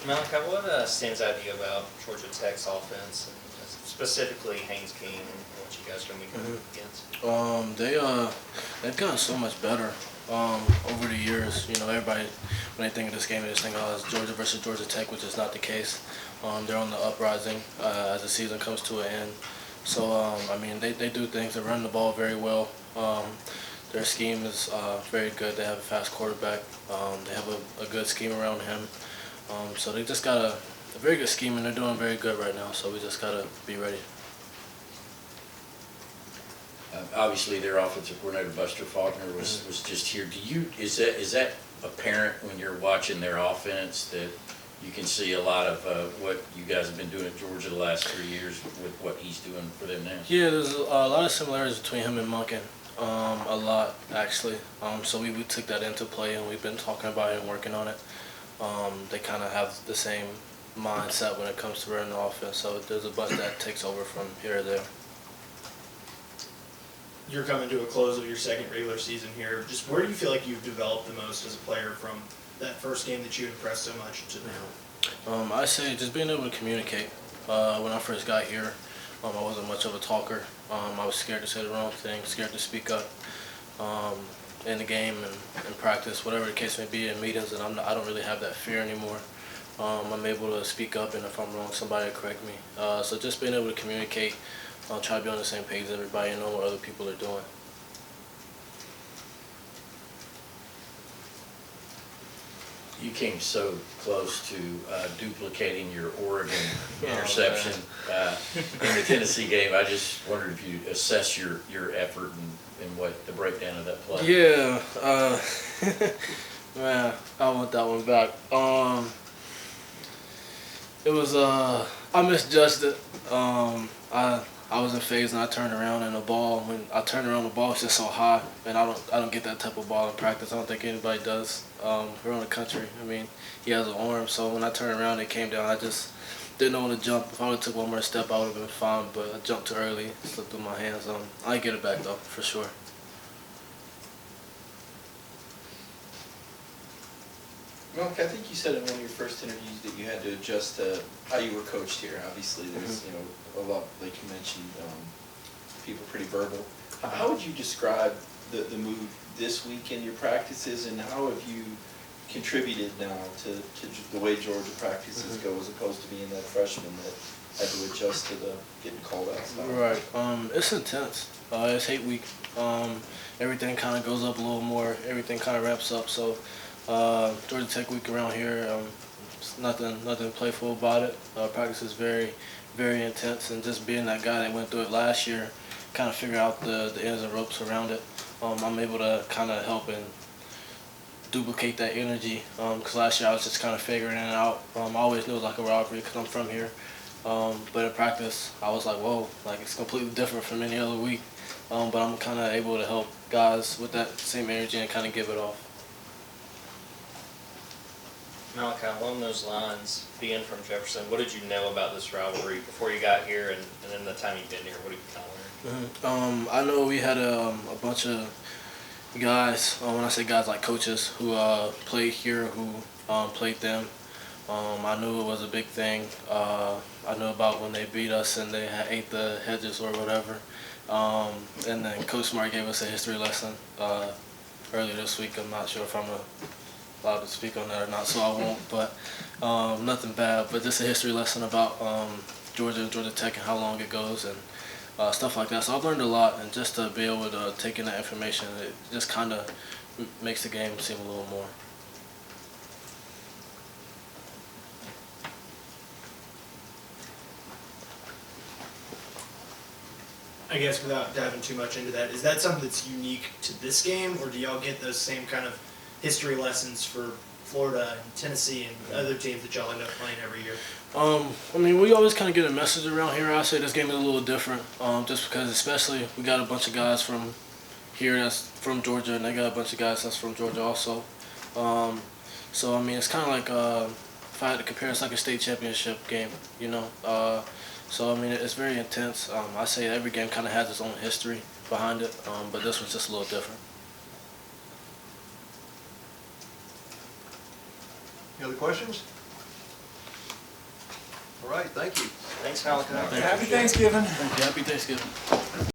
Malaki, what stands out to you about Georgia Tech's offense, and specifically Haynes King and what you guys are going to be going against? They've gotten so much better over the years. You know, everybody when they think of this game, they just think, oh, it's Georgia versus Georgia Tech, which is not the case. They're on the uprising as the season comes to an end. So I mean, they do things. They run the ball very well. Their scheme is very good. They have a fast quarterback. They have a good scheme around him. So they just got a very good scheme, and they're doing very good right now. So we just got to be ready. Obviously, their offensive coordinator Buster Faulkner was just here. Is that apparent when you're watching their offense that you can see a lot of what you guys have been doing at Georgia the last 3 years with what he's doing for them now? Yeah, there's a lot of similarities between him and Monken. A lot actually. So we took that into play, and we've been talking about it and working on it. They kind of have the same mindset when it comes to running the offense. So there's a bunch that takes over from here or there. You're coming to a close of your second regular season here. Just where do you feel like you've developed the most as a player from that first game that you impressed so much to now? I say just being able to communicate. When I first got here, I wasn't much of a talker. I was scared to say the wrong thing, scared to speak up in the game and in practice, whatever the case may be, in meetings, and I don't really have that fear anymore. I'm able to speak up, and if I'm wrong, somebody will correct me. So just being able to communicate, try to be on the same page as everybody and know what other people are doing. You came so close to duplicating your Oregon interception in the Tennessee game. I just wondered if you assess your effort and what the breakdown of that play. Yeah, man, I want that one back. It was I misjudged it. I was in phase and I turned around, and when I turned around, the ball was just so high, and I don't get that type of ball in practice. I don't think anybody does. Around the country. I mean, he has an arm, so when I turned around, it came down. I just didn't know when to jump. If I would have took one more step, I would have been fine. But I jumped too early, slipped through my hands. I get it back though, for sure. Malaki, I think you said in one of your first interviews that you had to adjust to how you were coached here. Obviously, there's a lot, like you mentioned, people pretty verbal. How would you describe the move this week in your practices, and how have you contributed now to the way Georgia practices go, as opposed to being that freshman that had to adjust to the getting called out style? Right. It's intense. It's hate week. Everything kind of goes up a little more. Everything kind of ramps up. So Georgia Tech week around here, it's nothing playful about it. Practice is very, very intense, and just being that guy that went through it last year, kind of figure out the ins and ropes around it. I'm able to kind of help and duplicate that energy, because last year I was just kind of figuring it out. I always knew it was like a rivalry because I'm from here, but in practice I was like, whoa, like it's completely different from any other week, but I'm kind of able to help guys with that same energy and kind of give it off. Malaki, along those lines, being from Jefferson, what did you know about this rivalry before you got here, and then the time you've been here? What have you kind of learned? I know we had a bunch of guys, when I say guys, like coaches, who played here, who played them. I knew it was a big thing. I knew about when they beat us and they ate the hedges or whatever. And then Coach Smart gave us a history lesson earlier this week. I'm not sure if I'm allowed to speak on that or not, so I won't. But nothing bad, but just a history lesson about Georgia and Georgia Tech and how long it goes and stuff like that. So I've learned a lot, and just to be able to take in that information, it just kind of makes the game seem a little more. I guess without diving too much into that, is that something that's unique to this game, or do y'all get those same kind of history lessons for Florida and Tennessee and other teams that y'all end up playing every year? I mean, we always kind of get a message around here. I say this game is a little different, just because especially we got a bunch of guys from here that's from Georgia, and they got a bunch of guys that's from Georgia also. So, I mean, it's kind of like, if I had to compare, it's like a state championship game, you know. So, I mean, it's very intense. I say every game kind of has its own history behind it, but this one's just a little different. Any other questions? All right, thank you. Thanks, Malaki. Thank you. Happy Thanksgiving. Happy Thanksgiving.